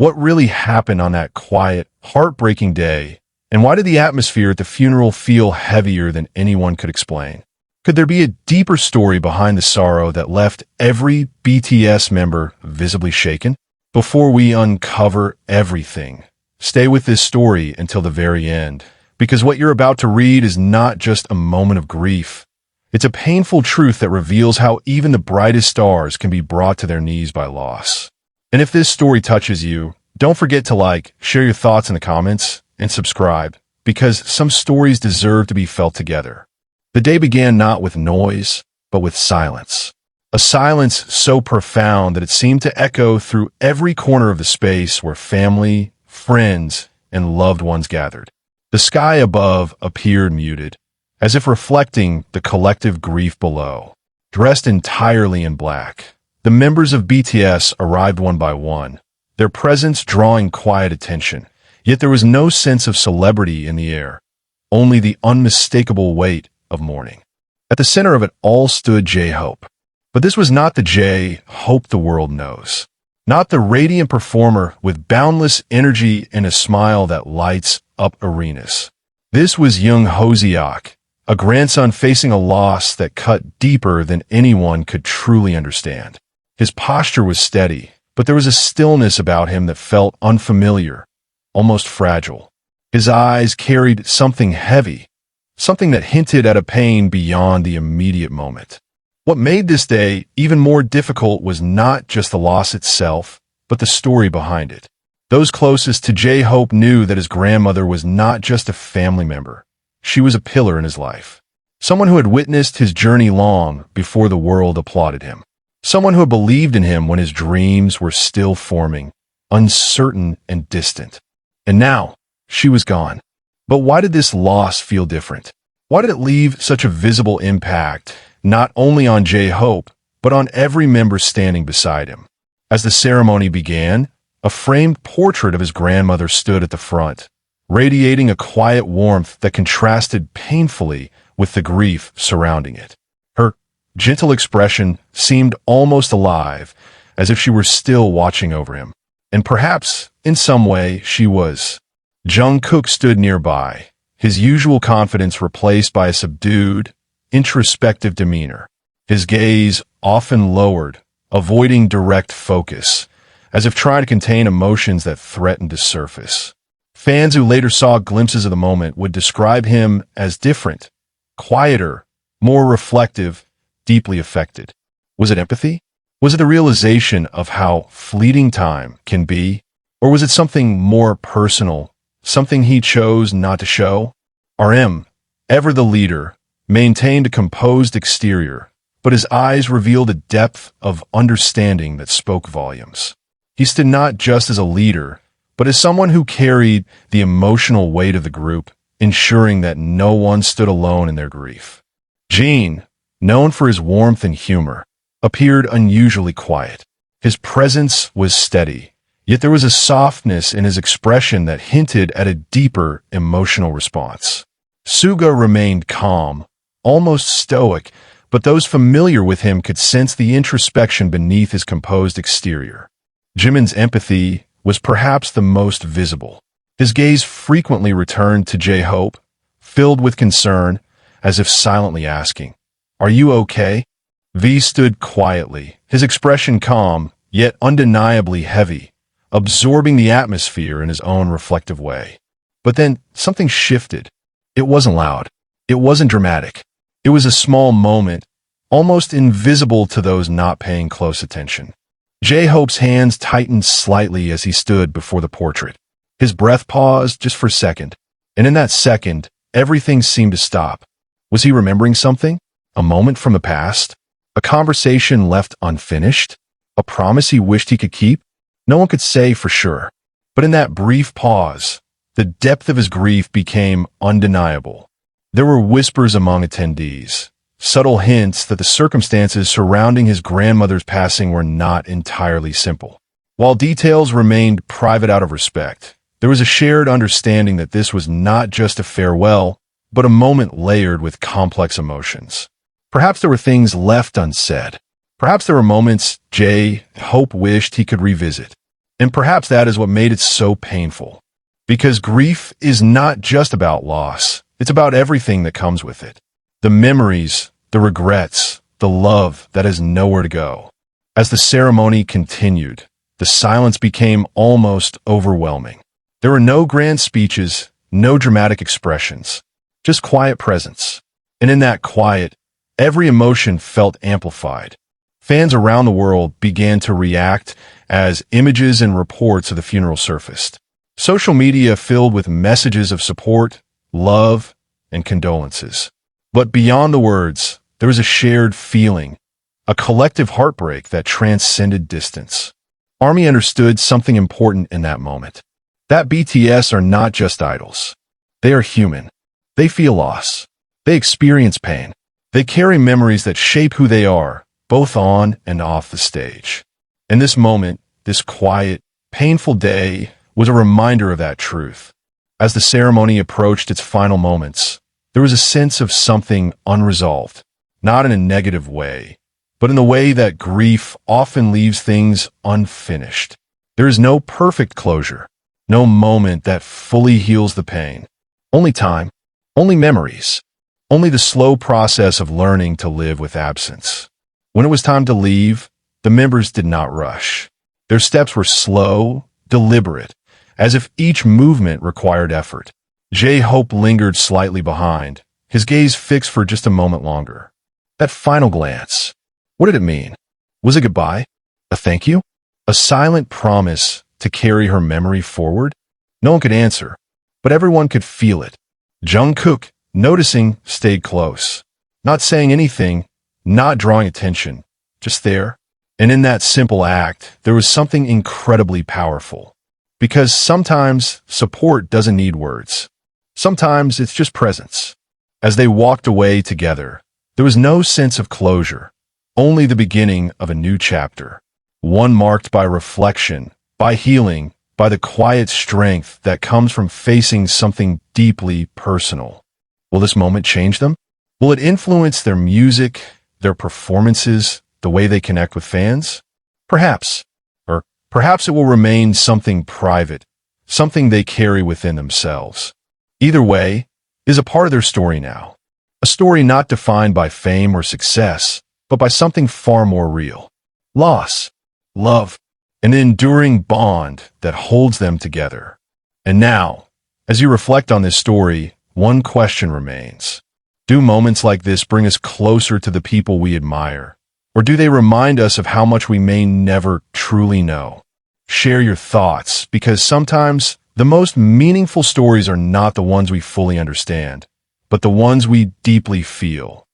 What really happened on that quiet, heartbreaking day? And why did the atmosphere at the funeral feel heavier than anyone could explain? Could there be a deeper story behind the sorrow that left every BTS member visibly shaken? Before we uncover everything, stay with this story until the very end, because what you're about to read is not just a moment of grief. It's a painful truth that reveals how even the brightest stars can be brought to their knees by loss. And if this story touches you, don't forget to like, share your thoughts in the comments, and subscribe, because some stories deserve to be felt together. The day began not with noise, but with silence. A silence so profound that it seemed to echo through every corner of the space where family, friends, and loved ones gathered. The sky above appeared muted, as if reflecting the collective grief below. Dressed entirely in black, the members of BTS arrived one by one, their presence drawing quiet attention. Yet there was no sense of celebrity in the air, only the unmistakable weight of mourning. At the center of it all stood JHope. But this was not the JHope the world knows. Not the radiant performer with boundless energy and a smile that lights up arenas. This was Jungkook, a grandson facing a loss that cut deeper than anyone could truly understand. His posture was steady, but there was a stillness about him that felt unfamiliar, almost fragile. His eyes carried something heavy, something that hinted at a pain beyond the immediate moment. What made this day even more difficult was not just the loss itself, but the story behind it. Those closest to JHope knew that his grandmother was not just a family member. She was a pillar in his life. Someone who had witnessed his journey long before the world applauded him. Someone who had believed in him when his dreams were still forming, uncertain and distant. And now, she was gone. But why did this loss feel different? Why did it leave such a visible impact, not only on JHope, but on every member standing beside him? As the ceremony began, a framed portrait of his grandmother stood at the front, radiating a quiet warmth that contrasted painfully with the grief surrounding it. Her gentle expression seemed almost alive, as if she were still watching over him. And perhaps, in some way, she was. Jungkook stood nearby, his usual confidence replaced by a subdued, introspective demeanor. His gaze often lowered, avoiding direct focus, as if trying to contain emotions that threatened to surface. Fans who later saw glimpses of the moment would describe him as different, quieter, more reflective, deeply affected. Was it empathy? Was it the realization of how fleeting time can be? Or was it something more personal, something he chose not to show? RM, ever the leader, maintained a composed exterior, but his eyes revealed a depth of understanding that spoke volumes. He stood not just as a leader, but as someone who carried the emotional weight of the group, ensuring that no one stood alone in their grief. Jimin, known for his warmth and humor, appeared unusually quiet. His presence was steady, yet there was a softness in his expression that hinted at a deeper emotional response. Suga remained calm, almost stoic, but those familiar with him could sense the introspection beneath his composed exterior. Jimin's empathy was perhaps the most visible. His gaze frequently returned to JHope, filled with concern, as if silently asking, "Are you okay?" V stood quietly, his expression calm, yet undeniably heavy, absorbing the atmosphere in his own reflective way. But then something shifted. It wasn't loud. It wasn't dramatic. It was a small moment, almost invisible to those not paying close attention. JHope's hands tightened slightly as he stood before the portrait. His breath paused just for a second, and in that second, everything seemed to stop. Was he remembering something? A moment from the past? A conversation left unfinished? A promise he wished he could keep? No one could say for sure. But in that brief pause, the depth of his grief became undeniable. There were whispers among attendees, subtle hints that the circumstances surrounding his grandmother's passing were not entirely simple. While details remained private out of respect, there was a shared understanding that this was not just a farewell, but a moment layered with complex emotions. Perhaps there were things left unsaid. Perhaps there were moments JHope wished he could revisit. And perhaps that is what made it so painful. Because grief is not just about loss. It's about everything that comes with it. The memories, the regrets, the love that has nowhere to go. As the ceremony continued, the silence became almost overwhelming. There were no grand speeches, no dramatic expressions, just quiet presence. And in that quiet, every emotion felt amplified. Fans around the world began to react as images and reports of the funeral surfaced. Social media filled with messages of support, love, and condolences. But beyond the words, there was a shared feeling, a collective heartbreak that transcended distance. ARMY understood something important in that moment. That BTS are not just idols. They are human. They feel loss. They experience pain. They carry memories that shape who they are, both on and off the stage. And this moment, this quiet, painful day, was a reminder of that truth. As the ceremony approached its final moments, there was a sense of something unresolved, not in a negative way, but in the way that grief often leaves things unfinished. There is no perfect closure, no moment that fully heals the pain. Only time, only memories, only the slow process of learning to live with absence. When it was time to leave, the members did not rush. Their steps were slow, deliberate, as if each movement required effort. JHope lingered slightly behind, his gaze fixed for just a moment longer. That final glance, what did it mean? Was it goodbye? A thank you? A silent promise to carry her memory forward? No one could answer, but everyone could feel it. Jungkook, noticing, stayed close, not saying anything, not drawing attention, just there. And in that simple act, there was something incredibly powerful. Because sometimes support doesn't need words. Sometimes it's just presence. As they walked away together, there was no sense of closure, only the beginning of a new chapter. One marked by reflection, by healing, by the quiet strength that comes from facing something deeply personal. Will this moment change them? Will it influence their music, their performances, the way they connect with fans? Perhaps. Or perhaps it will remain something private, something they carry within themselves. Either way, is a part of their story now. A story not defined by fame or success, but by something far more real. Loss, love, an enduring bond that holds them together. And now, as you reflect on this story, one question remains. Do moments like this bring us closer to the people we admire? Or do they remind us of how much we may never truly know? Share your thoughts, because sometimes the most meaningful stories are not the ones we fully understand, but the ones we deeply feel.